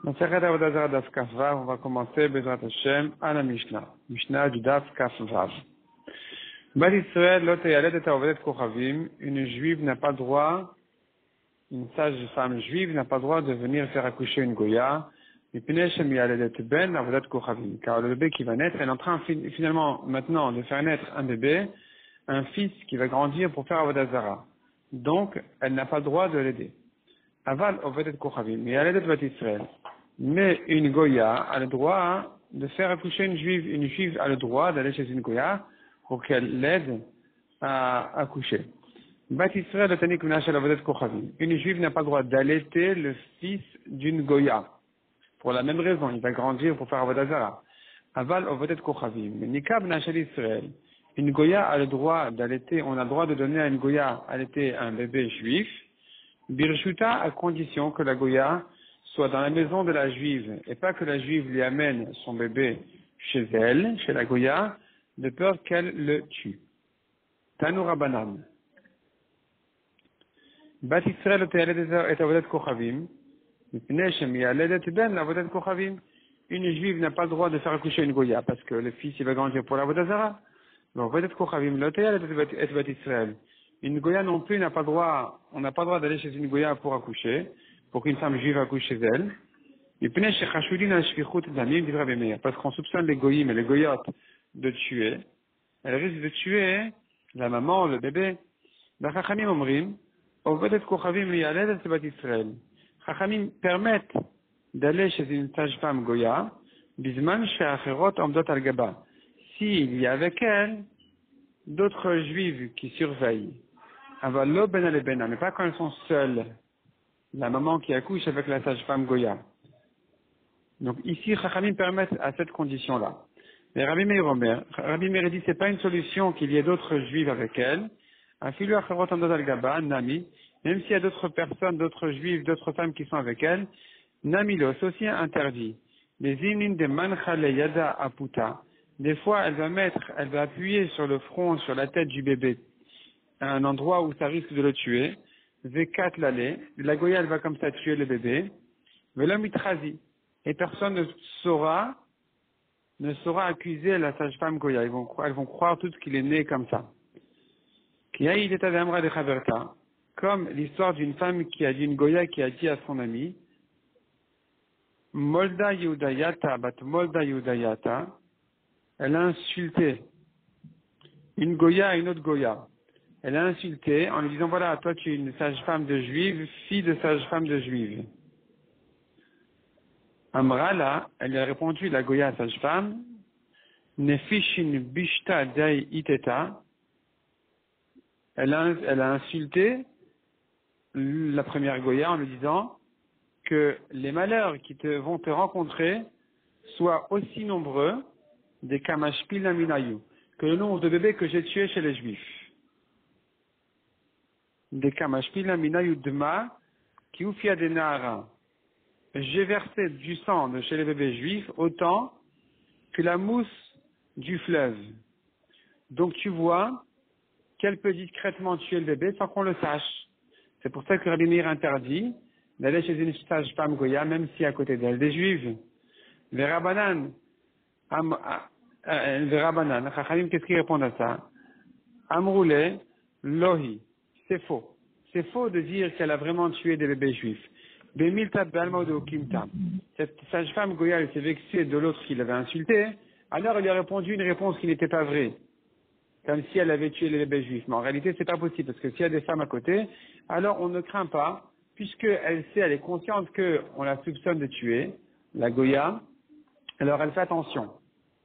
Masechet Avodat Zarah Daf Kaf Vav, on va commencer Bezrat Hashem à la Mishnah. Mishnah du Daf Kaf Vav. Bat Israël, lot yaled et avodet kochavim, une juive n'a pas droit, une sage femme juive n'a pas droit de venir faire accoucher une goya, mipnei shem yaledet ben avodet kochavim, car le bébé qui va naître, elle est en train finalement maintenant de faire naître un bébé, un fils qui va grandir pour faire Avodat Zarah. Donc, elle n'a pas le droit de l'aider. Aval avodet kochavim, yaledet bat Israël. Mais une goya a le droit de faire accoucher une juive. Une juive a le droit d'aller chez une goya pour qu'elle l'aide à accoucher. Bat Israël le tanik menachel avodet kochavim. Une juive n'a pas le droit d'allaiter le fils d'une goya. Pour la même raison, il va grandir pour faire Avodat Zarah. Aval avodet kochavim. Mais nikab menachel Israël. Une goya a le droit d'allaiter, on a le droit de donner à une goya allaiter un bébé juif. Birshuta à condition que la goya soit dans la maison de la juive, et pas que la juive lui amène son bébé chez elle, chez la goya, de peur qu'elle le tue. Tanu Rabbanan. Bat Israël et avodet kochavim, mipnei shem yaledet ben l'avodet kochavim. Une juive n'a pas le droit de faire accoucher une goya, parce que le fils il va grandir pour l'avodat Zarah. Donc avodet kochavim, et bat Israël. Une goya non plus n'a pas le droit, on n'a pas le droit d'aller chez une goya pour accoucher, pour qu'une femme juive accouche chez elle. Parce qu'on soupçonne les goyim et les goyotes de tuer. Elle risque de tuer la maman, le bébé. Chachamim permettent d'aller chez une sage-femme goya, bisman she'acherot omdot al gaba. S'il y a avec elle d'autres juives qui surveillent. Avalo ben alebena, mais pas quand elles sont seules. La maman qui accouche avec la sage-femme goya. Donc ici, Chachamim permettent à cette condition-là. Mais Rabbi Meir dit c'est pas une solution qu'il y ait d'autres juifs avec elle. Afilu acharot amdot al gaba, nami, même s'il y a d'autres personnes, d'autres juifs, d'autres femmes qui sont avec elle, namilo, c'est aussi interdit. Les imnin de manchale yada aputa. Des fois, elle va appuyer sur le front, sur la tête du bébé, à un endroit où ça risque de le tuer. V4 l'allée, la goya elle va comme ça tuer le bébé, mais l'homme itrazi, et personne ne saura accuser la sage-femme goya, elles vont croire toutes qu'il est né comme ça. Comme l'histoire d'une femme qui a dit, une goya qui a dit à son ami, Molda Yudayata, bat Molda Yudayata, elle a insulté une goya à une autre goya. Elle a insulté en lui disant, voilà, toi tu es une sage-femme de juive, fille de sage-femme de juive. Amrala, elle lui a répondu, la goya sage-femme, Nefishin bishta dai iteta, elle a insulté la première goya en lui disant que les malheurs qui vont te rencontrer soient aussi nombreux des kamashpil naminayu, que le nombre de bébés que j'ai tués chez les juifs. Des kamashpila minayudma qui oufia des nahara. J'ai versé du sang de chez les bébés juifs autant que la mousse du fleuve. Donc tu vois qu'elle peut discrètement tuer le bébé sans qu'on le sache. C'est pour ça que Rabbi Meir interdit d'aller chez une sage-femme goya, même si à côté d'elle des juives. Les Rabbanan, Chachamim, qu'est-ce qu'ils répondent à ça? Amroulé, lohi. C'est faux. C'est faux de dire qu'elle a vraiment tué des bébés juifs. Cette sage-femme goya, elle s'est vexée de l'autre qui l'avait insulté. Alors elle lui a répondu une réponse qui n'était pas vraie. Comme si elle avait tué les bébés juifs. Mais en réalité, c'est pas possible. Parce que s'il y a des femmes à côté, alors on ne craint pas, puisqu'elle sait, elle est consciente qu'on la soupçonne de tuer, la goya, alors elle fait attention.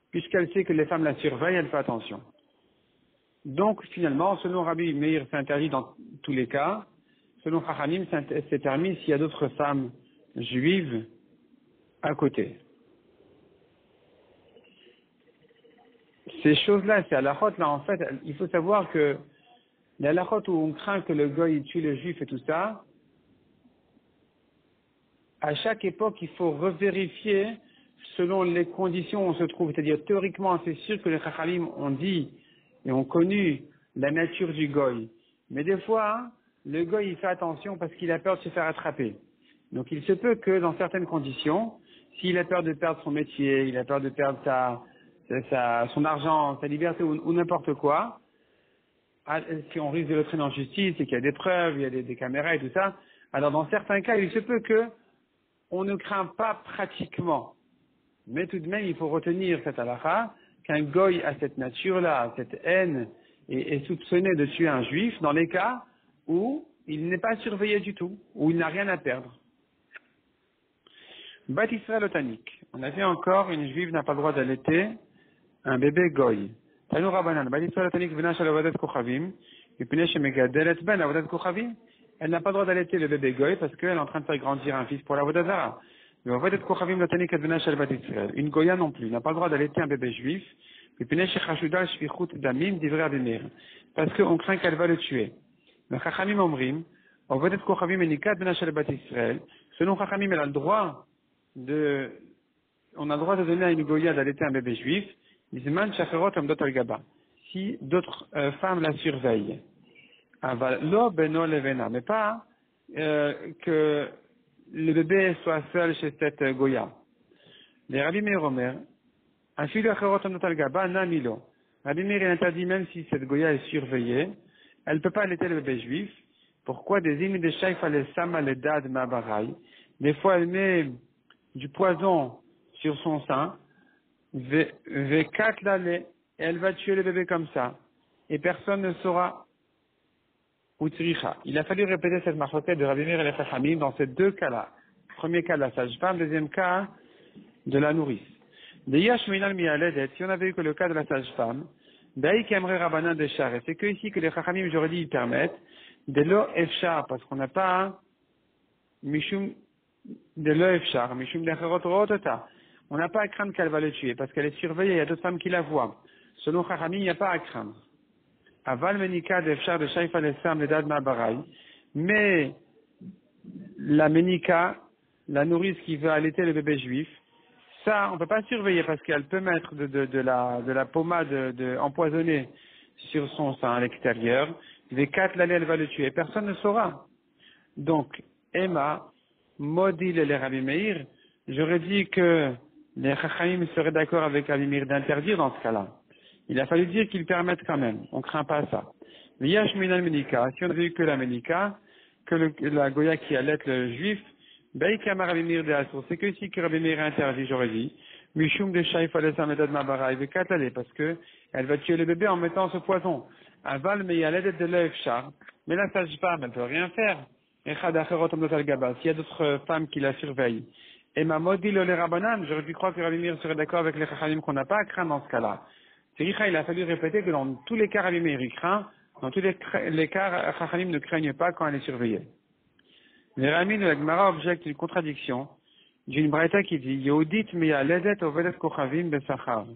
Puisqu'elle sait que les femmes la surveillent, elle fait attention. Donc, finalement, selon Rabbi Meir, c'est interdit dans tous les cas. Selon Chachamim, c'est permis s'il y a d'autres femmes juives à côté. Ces choses-là, c'est à la halachot, là, en fait, il faut savoir que les halachot où on craint que le goy tue le juif et tout ça, à chaque époque, il faut revérifier selon les conditions où on se trouve. C'est-à-dire, théoriquement, c'est sûr que les Chachamim ont dit et ont connu la nature du goy. Mais des fois, le goy, il fait attention parce qu'il a peur de se faire attraper. Donc il se peut que dans certaines conditions, s'il a peur de perdre son métier, il a peur de perdre son argent, sa liberté ou n'importe quoi, si on risque de le traîner en justice et qu'il y a des preuves, il y a des caméras et tout ça, alors dans certains cas, il se peut que on ne craint pas pratiquement. Mais tout de même, il faut retenir cette halakha, qu'un goy a cette nature-là, cette haine, et est soupçonné de tuer un juif dans les cas où il n'est pas surveillé du tout, où il n'a rien à perdre. Bat Israël Otanik. On a vu encore, une juive n'a pas le droit d'allaiter un bébé goy. Tanu Rabbanan, Bat Israël Otanik v'nash al avodat kochavim, yipnei shemegadelet ben avodat kochavim. Elle n'a pas le droit d'allaiter le bébé goy parce qu'elle est en train de faire grandir un fils pour la avodat zara. Mais avodat kochavim l'otanik v'nash al Bat Israël. Une goya non plus, n'a pas le droit d'allaiter un bébé juif, yipnei shechashudal shvichut damim divrei Abimir. Parce qu'on craint qu'elle va le tuer. Mais Chachamim omrim, avodat kochavim enikat v'nash al Bat Israël. Selon Chachamim, elle a le droit on a le droit de donner à une goya d'allaiter un bébé juif, si d'autres femmes la surveillent. Mais pas que le bébé soit seul chez cette goya. Les Rabbi Meir Omer, Rabbi Meir interdit même si cette goya est surveillée, elle ne peut pas allaiter le bébé juif. Pourquoi des hymnes de Shaïfa les Sama les Dad Mabarai? Des fois elle met du poison sur son sein, et elle va tuer le bébé comme ça, et personne ne saura. Il a fallu répéter cette marquette de Rabbi Meir et les Chachamim dans ces deux cas-là. Premier cas, la sage-femme, deuxième cas, de la nourrice. Si on avait eu que le cas de la sage-femme, c'est que ici que les Chachamim, j'aurais dit, ils permettent, de l'eau efchar, parce qu'on n'a pas mishum de l'Efchar, Mishum Decherot. On n'a pas à craindre qu'elle va le tuer, parce qu'elle est surveillée, il y a d'autres femmes qui la voient. Selon Chachamim, il n'y a pas à craindre. Aval Menika d'Efchar de Shaifa Lesam de Dad Mabarai. Mais la Menika, la nourrice qui veut allaiter le bébé juif, ça, on ne peut pas surveiller parce qu'elle peut mettre de la pommade empoisonnée sur son sein à l'extérieur. Les 4 l'année, elle va le tuer. Personne ne saura. Donc, Emma, Modil et les Rabbi Meir, j'aurais dit que les Chachamim seraient d'accord avec Rabbi Meir d'interdire dans ce cas-là. Il a fallu dire qu'ils permettent quand même. On ne craint pas ça. L'Yash Minal Menika, si on avait eu que la Menika, la Goya qui allait le juif, Beikama Rabbi Meir de Asur, c'est que ici que Rabbi Meir interdit, j'aurais dit, Mishum de Shaïf Alessamedad Mabara, il veut qu'attaler, parce que elle va tuer le bébé en mettant ce poison. Aval Meyalet de l'Efchar, mais la sage-femme, elle ne peut rien faire. S'il y a d'autres femmes qui la surveillent. Et ma maudit le Rabbanan, j'aurais pu croire que Rabbi Meir serait d'accord avec les Chachamim qu'on n'a pas à craindre dans ce cas-là. Il a fallu répéter que dans tous les cas Rabbi Meir il craint, dans tous les cas Chachamim ne craignent pas quand elle est surveillée. Les Ramin de la Gemara objectent une contradiction. J'ai une braïta qui dit Yehudit miya ledet ovedet kochavim besachar.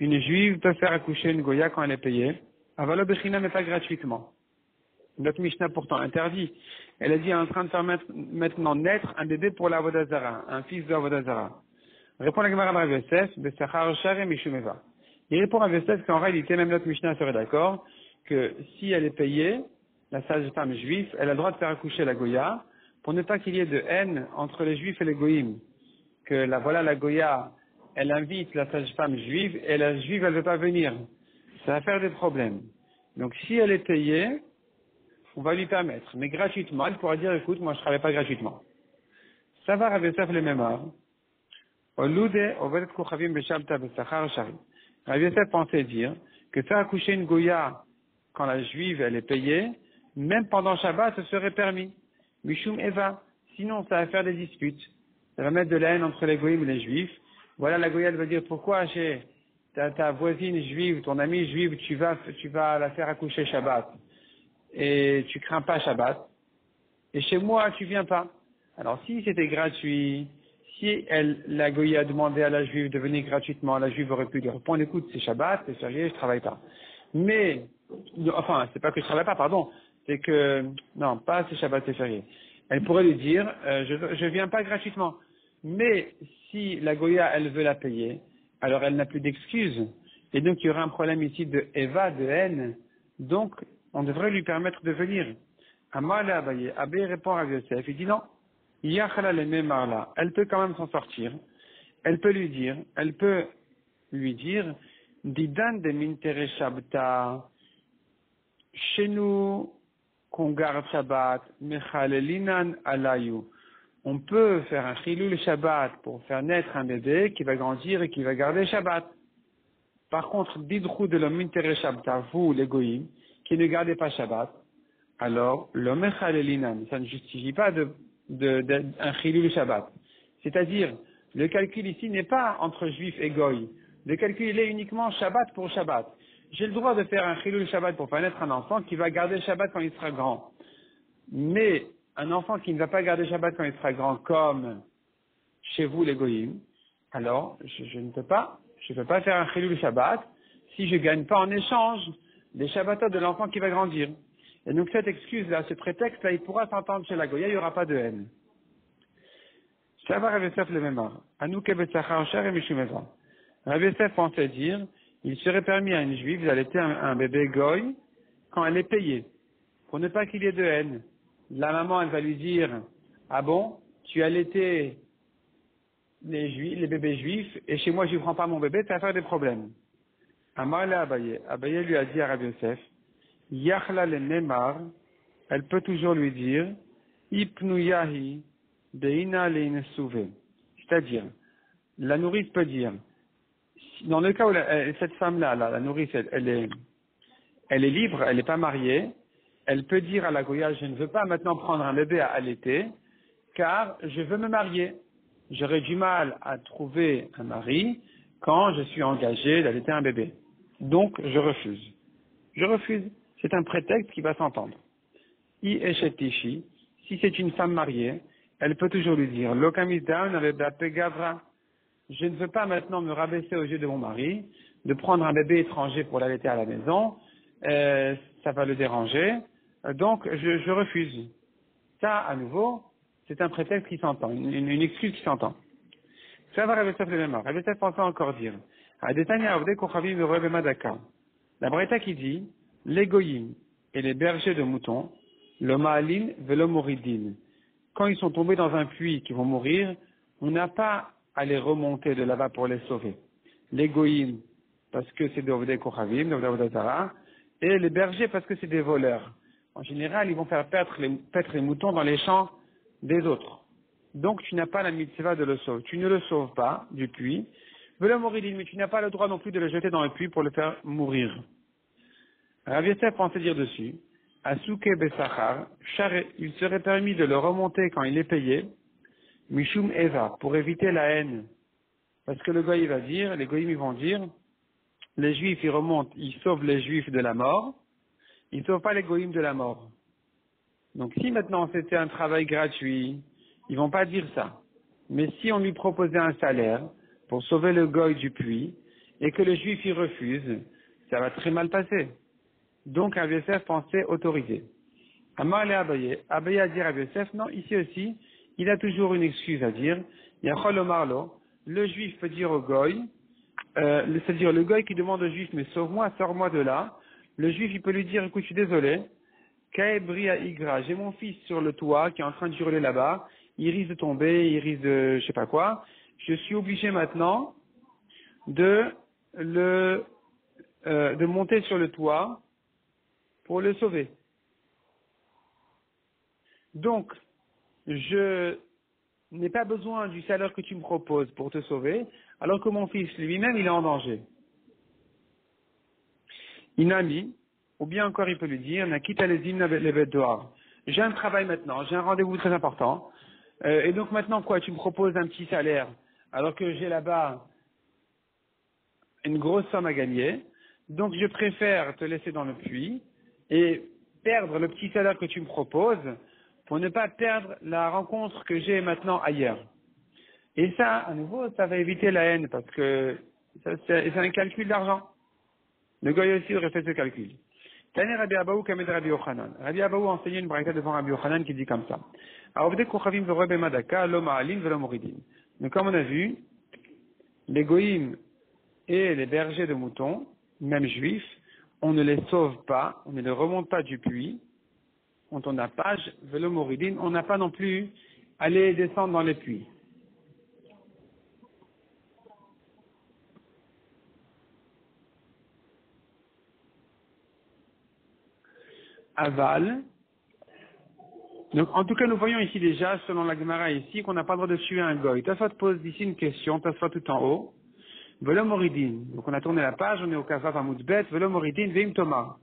Une juive peut faire accoucher une goya quand elle est payée. Avalo bechina mais pas gratuitement. Notre Mishnah pourtant interdit. Elle a dit, elle est en train de faire maintenant naître un bébé pour la Avodah Zara, un fils de la Avodah Zara. Répond la Gemara Rav Yosef, Besachar Share Mishumeva. Il répond à Rav Yosef qu'en réalité, même notre Mishnah serait d'accord, que si elle est payée, la sage-femme juive, elle a le droit de faire accoucher la Goya, pour ne pas qu'il y ait de haine entre les juifs et les goïms. Que la Goya, elle invite la sage-femme juive, et la juive, elle ne veut pas venir. Ça va faire des problèmes. Donc si elle est payée, on va lui permettre, mais gratuitement, elle pourra dire, écoute, moi je ne travaille pas gratuitement. Ça va Rav Yosef le même art. Rav Yosef pensait dire que faire accoucher une goya quand la juive elle est payée, même pendant Shabbat, ce serait permis. Mishum Eva. Sinon, ça va faire des disputes. Ça va mettre de la haine entre les goyim et les juifs. Voilà, la goya elle va dire, pourquoi chez ta voisine juive, ton amie juive, tu vas la faire accoucher Shabbat. Et tu crains pas Shabbat, et chez moi tu viens pas. Alors si c'était gratuit, si la goya a demandé à la juive de venir gratuitement, la juive aurait pu lui répondre, écoute, c'est Shabbat, c'est férié, je travaille pas. Mais, enfin, c'est pas que je travaille pas, pardon, c'est que, non, pas c'est Shabbat, c'est férié. Elle pourrait lui dire, je viens pas gratuitement. Mais si la goya, elle veut la payer, alors elle n'a plus d'excuses. Et donc il y aura un problème ici de Eva, de haine. Donc, on devrait lui permettre de venir. Amal Abaye, Abaye répond à Yosef, il dit non. Yachla le Memarla, elle peut quand même s'en sortir. Elle peut lui dire, Didan de Mintere Shabta, chez nous, qu'on garde Shabbat, Mechalelinan Alayu. On peut faire un chilul Shabbat pour faire naître un bébé qui va grandir et qui va garder Shabbat. Par contre, Didrou de l'homme Mintere Shabta, vous, les goïms, qui ne gardez pas Shabbat, alors, le Mechalelinan, ça ne justifie pas un chilul Shabbat. C'est-à-dire, le calcul ici n'est pas entre juif et goy. Le calcul, il est uniquement Shabbat pour Shabbat. J'ai le droit de faire un chilul Shabbat pour faire naître un enfant qui va garder Shabbat quand il sera grand. Mais, un enfant qui ne va pas garder Shabbat quand il sera grand, comme chez vous les goyim, alors, je ne peux pas faire un chilul Shabbat si je gagne pas en échange des Shabbatot de l'enfant qui va grandir. Et donc cette excuse-là, ce prétexte-là, il pourra s'entendre chez la Goya, il n'y aura pas de haine. Shavar Rav Yosef le Memar. Anouke Betsachar Cher et Mishumeva. Rav Yosef pensait dire, il serait permis à une juive d'allaiter un bébé goy quand elle est payée, pour ne pas qu'il y ait de haine. La maman, elle va lui dire, ah bon, tu as allaité les bébés juifs, et chez moi je ne prends pas mon bébé, ça va faire des problèmes. Amar le Abaye. Abaye lui a dit à Rav Yosef, Yachla le Nemar, elle peut toujours lui dire, Ipnuyahi Deina le Inesuve. C'est-à-dire, la nourrice peut dire, dans le cas où cette femme-là, la nourrice, elle est libre, elle n'est pas mariée, elle peut dire à la Goya, je ne veux pas maintenant prendre un bébé à allaiter, car je veux me marier. J'aurais du mal à trouver un mari quand je suis engagé d'allaiter un bébé. Donc, je refuse. Je refuse. C'est un prétexte qui va s'entendre. I eshetishi, si c'est une femme mariée, elle peut toujours lui dire, Lokamidan avec Gavra. Je ne veux pas maintenant me rabaisser aux yeux de mon mari, de prendre un bébé étranger pour l'allaiter à la maison, ça va le déranger, donc je refuse. Ça, à nouveau, c'est un prétexte qui s'entend, une excuse qui s'entend. Ça va Rav Yosef le même. Rav Yosef pensait encore dire, la Braïta qui dit, les goyim et les bergers de moutons, le ma'alin velo moridin, quand ils sont tombés dans un puits qui vont mourir, on n'a pas à les remonter de là-bas pour les sauver. Les goyim, parce que c'est des ovdei kochavim, des ovdei zara, et les bergers parce que c'est des voleurs. En général, ils vont faire paître les moutons dans les champs des autres. Donc, tu n'as pas la mitzvah de le sauver. Tu ne le sauves pas du puits. Velo moridin, mais tu n'as pas le droit non plus de le jeter dans le puits pour le faire mourir. Rav Yosef pensait dire dessus, Asuke Besachar, il serait permis de le remonter quand il est payé, Mishum Eva, pour éviter la haine. Parce que le goy va dire, les goyim ils vont dire, les juifs ils remontent, ils sauvent les juifs de la mort, ils ne sauvent pas les goyim de la mort. Donc si maintenant c'était un travail gratuit, ils vont pas dire ça. Mais si on lui proposait un salaire pour sauver le goy du puits, et que le juif y refuse, ça va très mal passer. Donc Rav Yosef pensait autoriser. Amar le Abaye. Abaye a dit à Rav Yosef, non, ici aussi, il a toujours une excuse à dire. Yachol Omarlo, le juif peut dire au goy, c'est-à-dire le goy qui demande au juif, mais sauve-moi, sors-moi de là. Le juif, il peut lui dire, écoute, je suis désolé, Kaebri à Igra, j'ai mon fils sur le toit qui est en train de hurler là-bas, il risque de tomber, il risque de je sais pas quoi. Je suis obligé maintenant de monter sur le toit pour le sauver. Donc, je n'ai pas besoin du salaire que tu me proposes pour te sauver, alors que mon fils lui-même, il est en danger. Inami, ou bien encore il peut lui dire, j'ai un travail maintenant, j'ai un rendez-vous très important, et donc maintenant quoi, tu me proposes un petit salaire, alors que j'ai là-bas une grosse somme à gagner, donc je préfère te laisser dans le puits, et perdre le petit salaire que tu me proposes, pour ne pas perdre la rencontre que j'ai maintenant ailleurs. Et ça, à nouveau, ça va éviter la haine, parce que c'est un calcul d'argent. Le goy aussi aurait fait ce calcul. Tani Rabbi Abaou Kamed Rabbi Yochanan. Rabbi Abaou enseignait une braïta devant Rabbi Yochanan qui dit comme ça. Donc comme on a vu, les goïms et les bergers de moutons, même juifs, on ne les sauve pas, on ne les remonte pas du puits, on tourne la page, Velo Moridin, on n'a pas non plus aller descendre dans les puits. Aval. Donc, en tout cas, nous voyons ici déjà, selon la Gemara ici, qu'on n'a pas le droit de tuer un goy. Tosfot pose ici une question, Tosfot tout en haut. Velo moridin. Donc, on a tourné la page, on est au Kafaf Amoudbet. Velo moridin, veim tomar.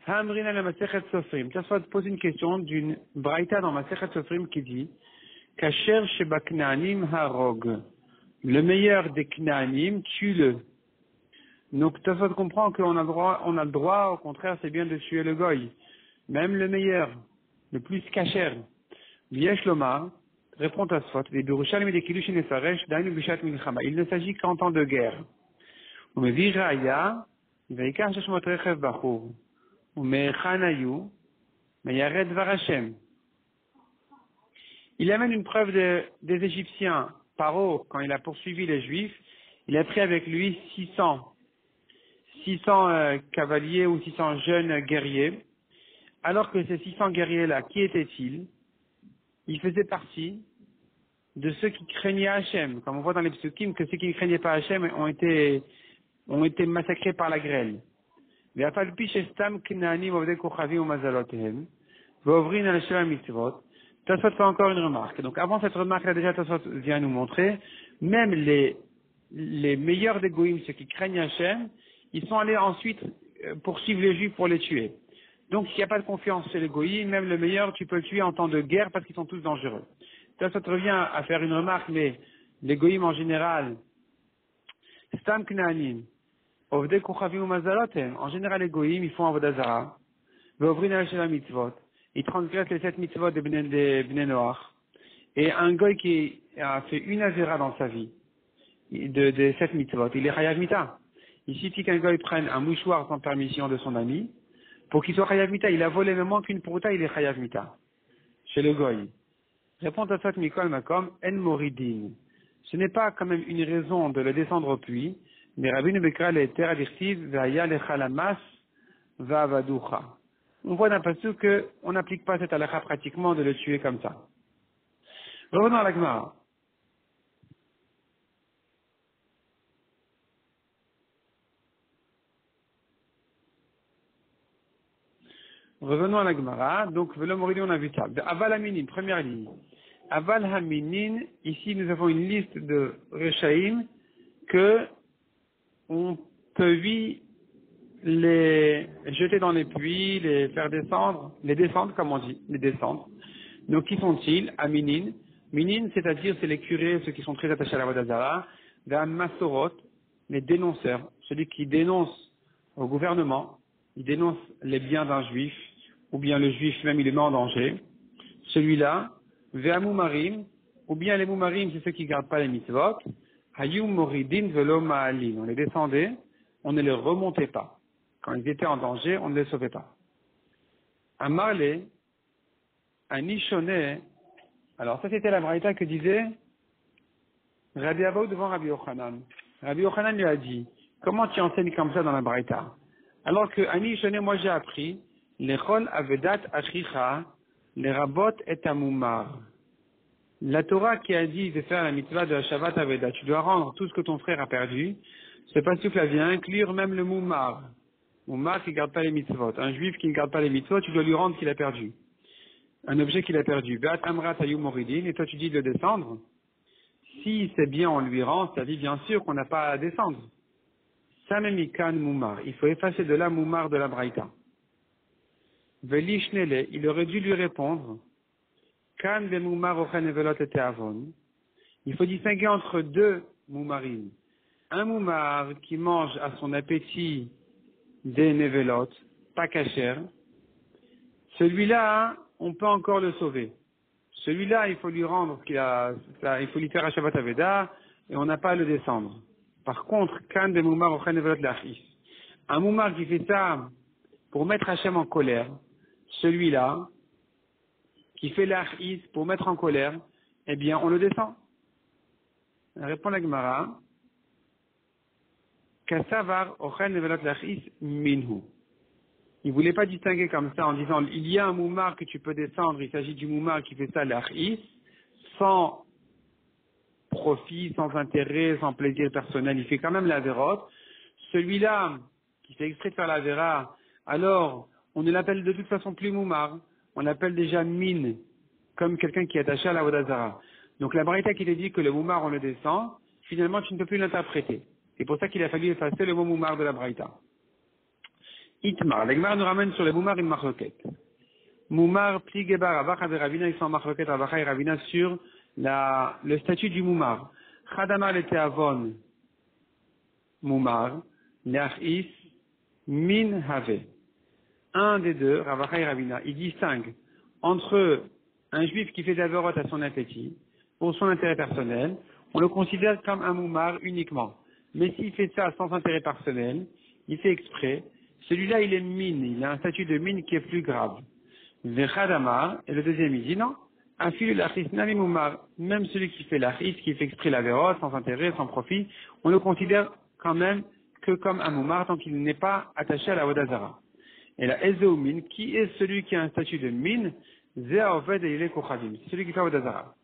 Hamrina la Masechet Sofrim. Tosfot pose une question d'une braïta dans Masechet Sofrim qui dit Kasher sheba Knaanim harog. Le meilleur des Knaanim, tue-le. Donc, Tosfot comprend qu'on a le droit, au contraire, c'est bien de tuer le goy. Même le meilleur, le plus kasher. Viesh Lomar, répond Tosfot, les Birushalmi des Kilushin et Saresh, Dainu Bishat Milchama. Il ne s'agit qu'en temps de guerre. On me dit Raya, Veikar Shashmot Rechev Bachur. On me Chanayu, Meyared Varachem. Il amène une preuve des Égyptiens. Paro, quand il a poursuivi les Juifs, il a pris avec lui 600 cavaliers ou 600 jeunes guerriers. Alors que ces 600 guerriers-là, qui étaient-ils? Ils faisaient partie de ceux qui craignaient Hachem. Comme on voit dans les psukim, que ceux qui ne craignaient pas Hachem ont été massacrés par la grêle. Tosfot fait encore une remarque. Donc avant cette remarque-là, déjà Tosfot vient nous montrer, même les meilleurs des goïms, ceux qui craignent Hachem, ils sont allés ensuite poursuivre les Juifs pour les tuer. Donc s'il n'y a pas de confiance chez les goïms, même le meilleur, tu peux le tuer en temps de guerre parce qu'ils sont tous dangereux. Tosfot revient à faire une remarque, mais les goïms en général, Stam Knaanim, Ovdei Kochavim ou Mazalotem, en général les goïms, ils font Avodah Zara, Ve'ovrin al Shel mitzvot. Ils transgressent les 7 mitzvot des Bnei Noach. Et un goy qui a fait une azera dans sa vie, de 7 mitzvot, il est chayav mita. Il suffit qu'un goy prenne un mouchoir sans permission de son ami, pour qu'il soit chayav mita. Il a volé même moins qu'une prouta, il est chayav mita. Chez le goy. Répond à ça Mikol Makom, en moridin. Ce n'est pas quand même une raison de le descendre au puits, mais Rabbi Nebekra les terres adirtiv, vaya lechalamas, va vaducha. On voit d'un passage qu'on n'applique pas cette halakha pratiquement de le tuer comme ça. Revenons à la Gemara. Revenons à la Gemara. Donc, Velo Moridi, on a vu ça. De Aval Haminin, première ligne. Aval Haminin, ici nous avons une liste de Rechaïm que on peut les jeter dans les puits, les faire descendre, les descendre, comme on dit, les descendre. Donc, qui sont-ils? Aminin. Minin, c'est-à-dire, c'est les curés, ceux qui sont très attachés à la Avodah Zara. D'un Masorot, les dénonceurs, celui qui dénonce au gouvernement, il dénonce les biens d'un juif, ou bien le juif même, il le met en danger. Celui-là, Ve'amoumarim, ou bien les moumarim, c'est ceux qui ne gardent pas les mitzvot. Hayum moridin velo ma'alin. On les descendait, on ne les remontait pas. Quand ils étaient en danger, on ne les sauvait pas. Un marlé, un ishoné, alors ça c'était la braïta que disait Rabbi Abaou devant Rabbi Yochanan. Rabbi Yochanan lui a dit, comment tu enseignes comme ça dans la braïta? Alors que un ishoné, moi j'ai appris, l'echol avedat achicha, les rabot et amumar. La Torah qui a dit de faire la mitzvah de la Shabbat Aveda, tu dois rendre tout ce que ton frère a perdu, ce pasuk-là vient inclure même le moumar. Moumar qui ne garde pas les mitzvot. Un juif qui ne garde pas les mitzvot, tu dois lui rendre ce qu'il a perdu. Un objet qu'il a perdu. Be'at amrat hayum moridin, et toi tu dis de le descendre. Si c'est bien, on lui rend, ça dit bien sûr qu'on n'a pas à descendre. Samemikan moumar. Il faut effacer de la moumar de la braïta. Velishnele, il aurait dû lui répondre. Kan ve moumar ochen evelot et avon. Il faut distinguer entre deux moumarim. Un moumar qui mange à son appétit des nevelot, pas cachère. Celui-là, on peut encore le sauver. Celui-là, il faut lui rendre il faut lui faire un Shabbat Aveda, et on n'a pas à le descendre. Par contre, kan de moumar ochen evelot lachis. Un moumar qui fait ça pour mettre Hachem en colère, celui-là, qui fait l'achis pour mettre en colère, eh bien, on le descend. Répond la Gemara. Kassavar ochen nevelot lachis minhu. Il voulait pas distinguer comme ça en disant il y a un moumar que tu peux descendre, il s'agit du moumar qui fait ça l'achis, sans profit, sans intérêt, sans plaisir personnel, il fait quand même la vérote, celui-là qui fait exprès de faire la véra, alors on ne l'appelle de toute façon plus moumar, on l'appelle déjà mine, comme quelqu'un qui est attaché à la vodazara. Donc la braïta qui te dit que le moumar on le descend, finalement tu ne peux plus l'interpréter. C'est pour ça qu'il a fallu effacer le mot moumar de la braïta. Itmar, l'Egmar nous ramène sur le moumar une marloquette. Moumar, pli gebar, avacha de Ravina, ils sont en marloquette, avacha et Ravina sur le statut du moumar. Chadamar le teavon, moumar, l'achis, min have. Un des deux, Ravacha et Ravina, il distingue entre un juif qui fait d'averot à son appétit, pour son intérêt personnel, on le considère comme un moumar uniquement. Mais s'il fait ça sans intérêt personnel, il fait exprès, celui-là il est mine, il a un statut de mine qui est plus grave. Vechadamar, et le deuxième il dit non, un fil l'achis nami moumar, même celui qui fait l'achis, qui fait exprès l'averot, sans intérêt, sans profit, on le considère quand même que comme un moumar tant qu'il n'est pas attaché à la vodazara. Et la Ezeoumine, qui est celui qui a un statut de mine, Ze'oved et il est Kochavim, c'est celui qui fait Vodazara.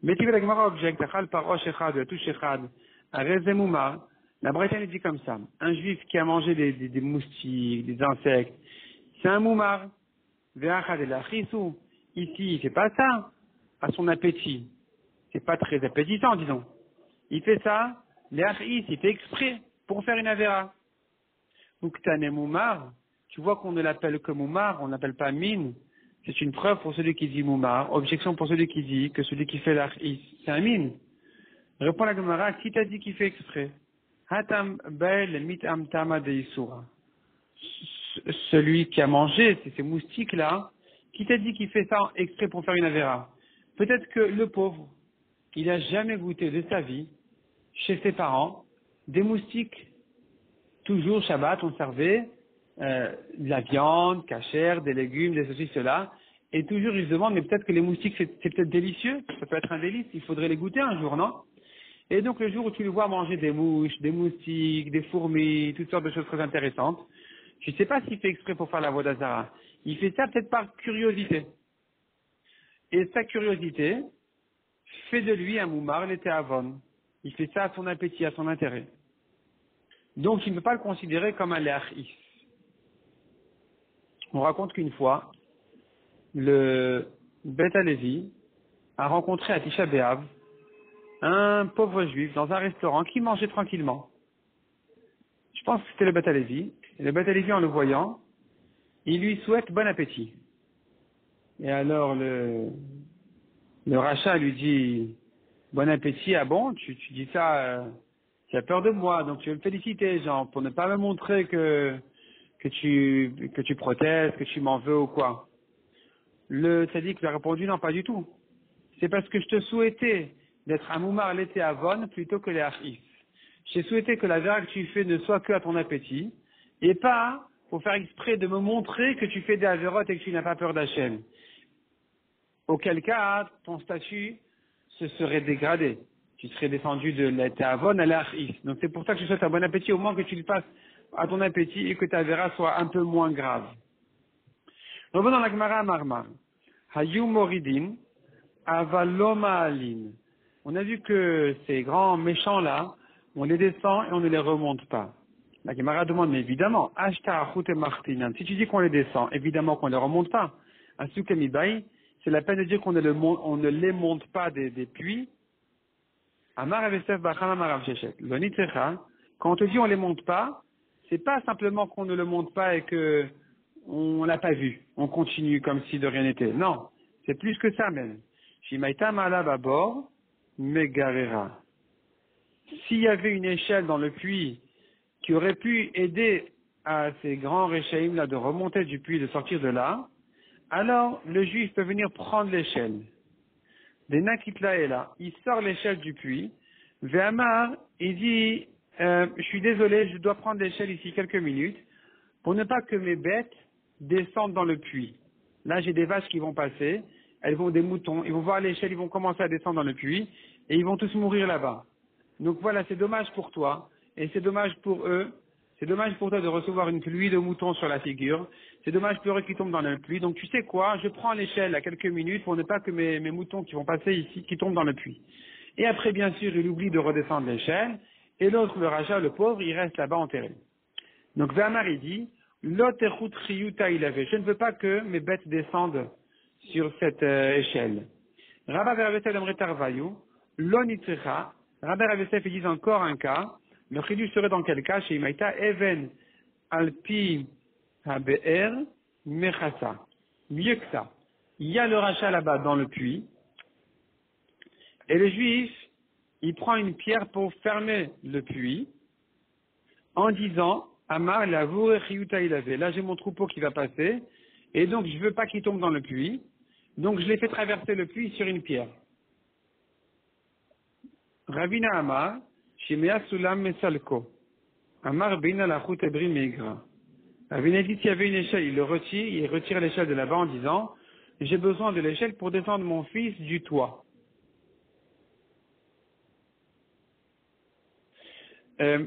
Mais tu veux la Gemara objecte, Achal par Oshechad, la touche Echad, à Rezemouma, la Bretagne dit comme ça, un juif qui a mangé des moustiques, des insectes, c'est un moumar, Ve'achad et la Chisou, ici, il fait pas ça, à son appétit. C'est pas très appétissant, disons. Il fait ça, l'achis, il fait exprès, pour faire une avéra. Donc, Tane moumar, tu vois qu'on ne l'appelle que moumar, on n'appelle pas mine. C'est une preuve pour celui qui dit moumar, objection pour celui qui dit que celui qui fait l'achis, c'est un mine. Répond la Gemara, qui t'a dit qu'il fait exprès? Hatam bel mitam tama de isura. Celui qui a mangé, c'est ces moustiques-là, qui t'a dit qu'il fait ça exprès pour faire une avéra? Peut-être que le pauvre, il n'a jamais goûté de sa vie, chez ses parents, des moustiques. Toujours Shabbat, on servait de la viande, cachère, des légumes, des ceci, cela. Et toujours, ils se demandent, mais peut-être que les moustiques, c'est peut-être délicieux. Ça peut être un délice. Il faudrait les goûter un jour, non? Et donc, le jour où tu le vois manger des mouches, des moustiques, des fourmis, toutes sortes de choses très intéressantes, je ne sais pas s'il fait exprès pour faire la vodazara. Il fait ça peut-être par curiosité. Et sa curiosité fait de lui un moumar, l'été avon. Il fait ça à son appétit, à son intérêt. Donc, il ne peut pas le considérer comme un leachis. On raconte qu'une fois, le Beth Alevi a rencontré à Tisha B'Av un pauvre juif dans un restaurant qui mangeait tranquillement. Je pense que c'était le Beth Alevi. Et le Beth Alevi, en le voyant, il lui souhaite bon appétit. Et alors, le rachat lui dit, bon appétit, ah bon, tu dis ça, tu as peur de moi, donc tu veux me féliciter, genre, pour ne pas me montrer que tu protestes, que tu m'en veux ou quoi. Le tzaddik lui a répondu non, pas du tout. C'est parce que je te souhaitais d'être un moumar l'été avon plutôt que les achis. J'ai souhaité que la vera que tu fais ne soit que à ton appétit et pas pour faire exprès de me montrer que tu fais des avérotes et que tu n'as pas peur d'Hachem. Auquel cas, ton statut se serait dégradé. Tu serais descendu de l'été avon à l'achis. Donc c'est pour ça que je souhaite un bon appétit, au moins que tu le passes à ton appétit et que ta vera soit un peu moins grave. Revenons dans la Gemara à Marmar. Hayu moridin, avaloma alin. On a vu que ces grands méchants-là, on les descend et on ne les remonte pas. La Gemara demande, mais évidemment, ashta achut et martinan. Si tu dis qu'on les descend, évidemment qu'on ne les remonte pas. Asukamibai, c'est la peine de dire qu'on ne les monte pas des puits. Amar avesef bacham amarav shechet. L'onitzecha, quand on te dit on les monte pas, c'est pas simplement qu'on ne le monte pas et que on l'a pas vu. On continue comme si de rien n'était. Non. C'est plus que ça même. Shimaita malab à bord, megarera. S'il y avait une échelle dans le puits qui aurait pu aider à ces grands réchaïm là de remonter du puits, de sortir de là, alors le juif peut venir prendre l'échelle. Des nakitla est là. Il sort l'échelle du puits. Ve'amar, il dit, je suis désolé, je dois prendre l'échelle ici quelques minutes pour ne pas que mes bêtes descendent dans le puits. Là, j'ai des vaches qui vont passer, elles vont des moutons, ils vont voir l'échelle, ils vont commencer à descendre dans le puits et ils vont tous mourir là-bas. Donc voilà, c'est dommage pour toi et c'est dommage pour eux. c'est dommage pour toi de recevoir une pluie de moutons sur la figure, c'est dommage pour eux qui tombent dans la pluie, donc tu sais quoi, je prends l'échelle à quelques minutes pour ne pas que mes moutons qui vont passer ici, qui tombent dans la pluie. Et après, bien sûr, il oublie de redescendre l'échelle, et l'autre, le rachat, le pauvre, il reste là-bas enterré. Donc Vamar, il dit, L'otechut riyuta il avait, je ne veux pas que mes bêtes descendent sur cette échelle. Rabba Veravesef Amre Tarvayu, Lonitrecha, Rabba Veravesef dit encore un cas, le chiddush serait dans quel cas? Chez Imaïta, Even Alpi Habe'er Mechasa. Mieux que ça. Il y a le rachat là-bas dans le puits, et le juif, il prend une pierre pour fermer le puits, en disant, Amar la Vurechiyuta il avait, là j'ai mon troupeau qui va passer, et donc je veux pas qu'il tombe dans le puits, donc je l'ai fait traverser le puits sur une pierre. Ravina Amar, Shimea Sulam Mesalko. Amar Bina la Ebri Megra. Ravina dit s'il y avait une échelle, il retire l'échelle de là-bas en disant, j'ai besoin de l'échelle pour descendre mon fils du toit.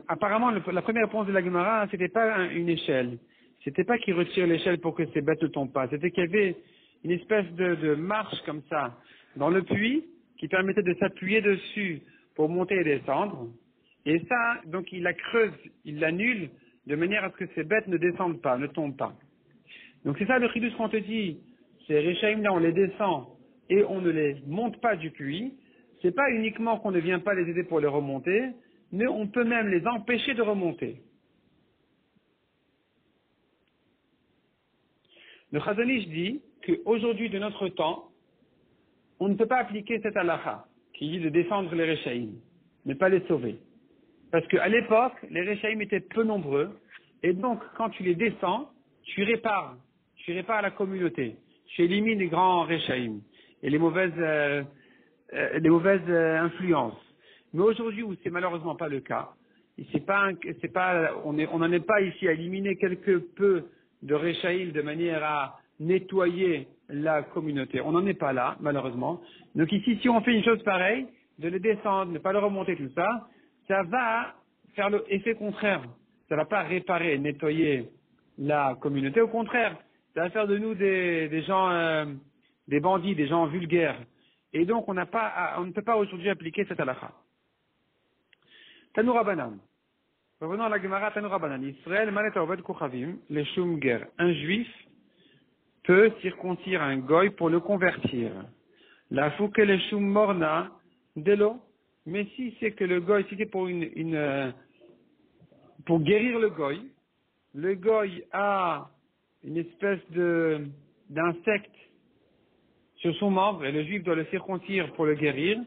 Apparemment, la première réponse de la Gemara, c'était pas une échelle. C'était pas qu'il retire l'échelle pour que ces bêtes ne tombent pas. C'était qu'il y avait une espèce de marche comme ça dans le puits qui permettait de s'appuyer dessus pour monter et descendre. Et ça, donc il la creuse, il l'annule de manière à ce que ces bêtes ne descendent pas, ne tombent pas. Donc c'est ça le chiddush qu'on te dit. Ces réchaïm là, on les descend et on ne les monte pas du puits. C'est pas uniquement qu'on ne vient pas les aider pour les remonter, mais on peut même les empêcher de remonter. Le Chazon Ish dit qu'aujourd'hui de notre temps, on ne peut pas appliquer cette halakha qui dit de descendre les réchaïm, mais pas les sauver. Parce qu'à l'époque, les réchaïm étaient peu nombreux, et donc quand tu les descends, tu répares la communauté, tu élimines les grands réchaïm et les mauvaises influences. Mais aujourd'hui où c'est malheureusement pas le cas, on n'en est pas ici à éliminer quelque peu de réchaïm de manière à nettoyer la communauté. On n'en est pas là, malheureusement. Donc ici, si on fait une chose pareille, de les descendre, ne pas le remonter, tout ça, ça va faire l'effet contraire. Ça va pas réparer, nettoyer la communauté. Au contraire, ça va faire de nous des gens, des bandits, des gens vulgaires. Et donc, on ne peut pas aujourd'hui appliquer cette halakha. Tanoura Banan. Revenons à la Gemara Tanoura Banan. Israël manet oved kochavim le shum ger. Un juif peut circoncire un goy pour le convertir. La fouke le shum morna de l'eau. Mais si c'est que le goy, si c'est pour pour guérir le goy a une espèce d'insecte sur son membre et le juif doit le circoncire pour le guérir,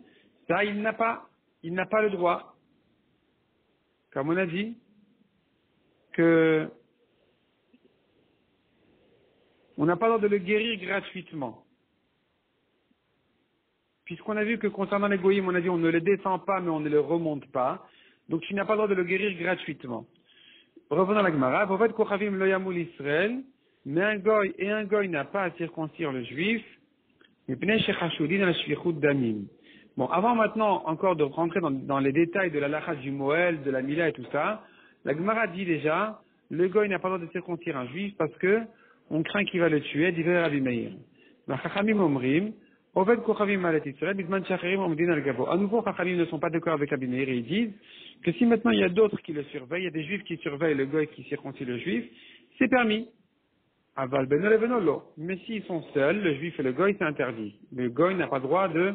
ça il n'a pas le droit. Comme on a dit, que on n'a pas le droit de le guérir gratuitement. Puisqu'on a vu que concernant les goyim, on a dit on ne les descend pas mais on ne les remonte pas. Donc tu n'as pas le droit de le guérir gratuitement. Revenons à la Gemara. Vovet kochavim lo yamul Israël, mais un goy n'a pas à circoncire le juif. Bon, avant maintenant encore de rentrer dans les détails de la lacha du Moël, de la Mila et tout ça, la Gemara dit déjà, le goy n'a pas le droit de circoncire un juif parce que on craint qu'il va le tuer, dit Rabbi Meir. Chachamim omrim, oved kochavim malet Israël, bisman shacharim omdin al gabo. À nouveau, Chachamim ne sont pas d'accord avec Rabbi Meir et ils disent que si maintenant il y a d'autres qui le surveillent, il y a des juifs qui surveillent le goy qui circoncie le juif, c'est permis. Aval benole benolo. Mais s'ils sont seuls, le juif et le goy, c'est interdit. Le goy n'a pas le droit de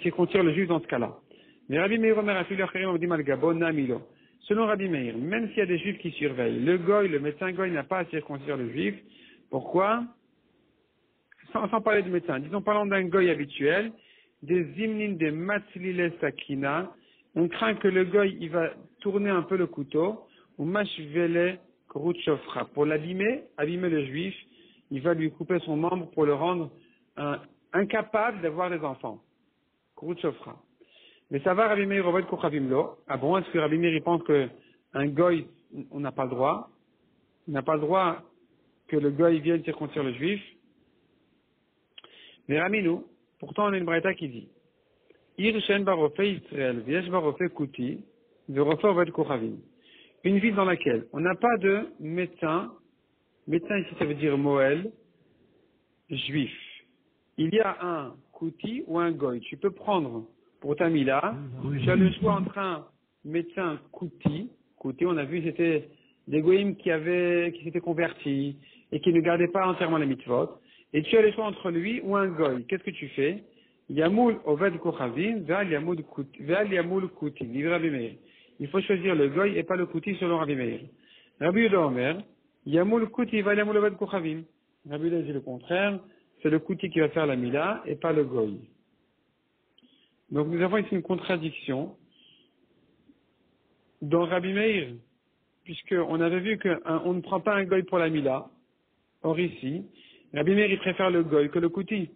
circoncire le juif dans ce cas-là. Mais Rabbi Meir Omer Afilu Acherim Omdim Al Gabo Namilo. Selon Rabbi Meir, même s'il y a des juifs qui surveillent, le goy, le médecin goy n'a pas à circoncire le juif. Pourquoi? Sans parler du médecin. Disons, parlons d'un goy habituel, des zimnin, des matzliles sakina. On craint que le goy, il va tourner un peu le couteau, ou mashvele Chofra. Pour abîmer le juif, il va lui couper son membre pour le rendre incapable d'avoir des enfants. Chofra. Mais ça va, Rabbi Meir Oved Kochavim Lo. Ah bon, est-ce que Rabbi Meir pense que un goy, on n'a pas le droit? On n'a pas le droit que le goy vienne circoncire le juif. Mais Raminou, pourtant on a une braïta qui dit Ir Shen Barofe Israël, Viesh Barofe Kuti, Verofe Oved Kochavim. une ville dans laquelle on n'a pas de médecin ici ça veut dire Moël, juif. Il y a un Kouti ou un Goy. Tu peux prendre pour ta Mila, tu as le choix entre un médecin Kouti, on a vu c'était des Goïms qui s'étaient convertis et qui ne gardaient pas entièrement les mitzvot, et tu as le choix entre lui ou un Goy. Qu'est-ce que tu fais? Yamoul Oved Kochavim, Ve'al Yamoul Kouti, livre Rabbi Meir. Il faut choisir le Goy et pas le Kouti selon Rabbi Meir. Rabbi Yehuda Omer, Yamoul Kouti, Ve'al Yamoul Oved Kochavim. Rabbi Yehuda dit le contraire, c'est le Kouti qui va faire la Mila et pas le Goy. Donc nous avons ici une contradiction dans Rabbi Meir, puisqu'on avait vu qu'on ne prend pas un Goy pour la Mila. Or ici, Rabbi Meir il préfère le Goy que le Kouti.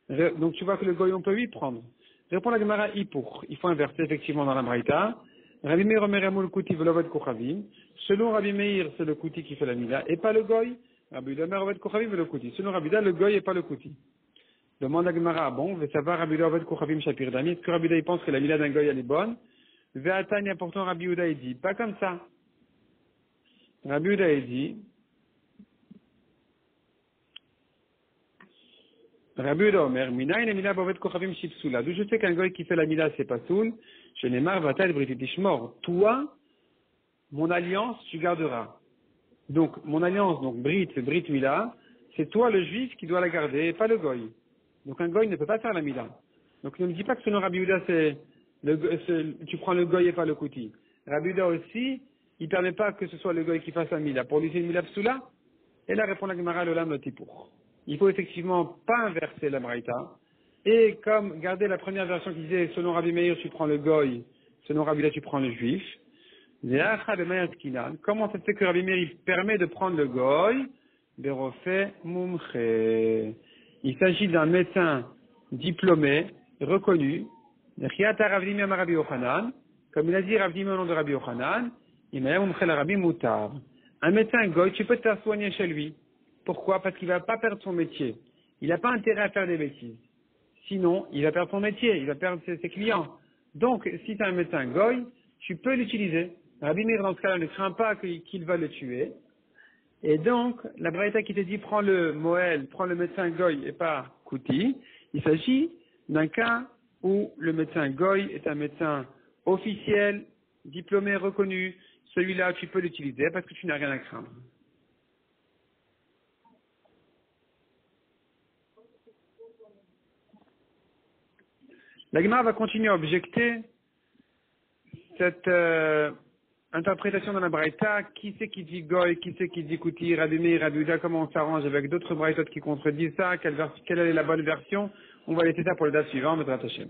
Donc tu vois que le Goy on peut lui prendre. Répond la Gemara Hippour. Il faut inverser effectivement dans la Braïta. Rabbi Meir Omer Yamoul Kouti Ve'Loved Kochavim. Selon Rabbi Meir, c'est le Kouti qui fait la Mila et pas le Goy. Rabbi Yehuda Omer Oved Kochavim et le Kouti. Selon Rabbi Yehuda, le Goy et pas le Kouti. Demande la Gemara, bon, on veut savoir Rabbi Yehuda Oved Kochavim Shapir Dami. Est-ce que Rabbi Yehuda il pense que la Mila d'un Goy elle est bonne? Ve'atanya pourtant Rabbi Yehuda il dit pas comme ça. Rabbi Yehuda il dit Rabbi Yehuda Omer, Minayin et Mila Bovet Kochavim Shipsula. D'où je sais qu'un goy qui fait la Mila, c'est pas soul. Je n'ai marre, Vatal Brit Tishmor. Toi, mon alliance, tu garderas. Donc, mon alliance, donc Brit Mila, c'est toi le juif qui doit la garder, et pas le goy. Donc, un goy ne peut pas faire la Mila. Donc, ne me dis pas que selon Rabbi Yehuda, tu prends le goy et pas le kouti. Rabbi Yehuda aussi, il permet pas que ce soit le goy qui fasse la Mila. Pour lui, c'est une Mila Psula. Et là, répond la Gemara, le lam le tipour. Il faut effectivement pas inverser la Braïta. Et comme garder la première version qui disait selon Rabbi Meir tu prends le goy, selon Rabbi Yehuda tu prends le juif. Comment ça se fait que Rabbi Meir il permet de prendre le goy? Berofé mumche. Il s'agit d'un médecin diplômé, reconnu. Comme il a dit Rav Dimi au nom de Rabbi Yochanan, un médecin goy, tu peux te faire soigner chez lui. Pourquoi? Parce qu'il va pas perdre son métier. Il n'a pas intérêt à faire des bêtises. Sinon, il va perdre son métier, il va perdre ses clients. Donc, si tu as un médecin goy, tu peux l'utiliser. Rabbi Meir, dans ce cas-là, ne craint pas qu'il va le tuer. Et donc, la Braïta qui te dit, prends le Moël, prends le médecin goy et pas Kouti, il s'agit d'un cas où le médecin goy est un médecin officiel, diplômé, reconnu. Celui-là, tu peux l'utiliser parce que tu n'as rien à craindre. La Gemara va continuer à objecter cette interprétation dans la Braïta. Qui c'est qui dit Goy, qui c'est qui dit Kouti, Rabbi Meir, Rabbi Yehuda, comment on s'arrange avec d'autres Braïtot qui contredisent ça, quelle est la bonne version? On va laisser ça pour le date suivant, Bezrat Hashem.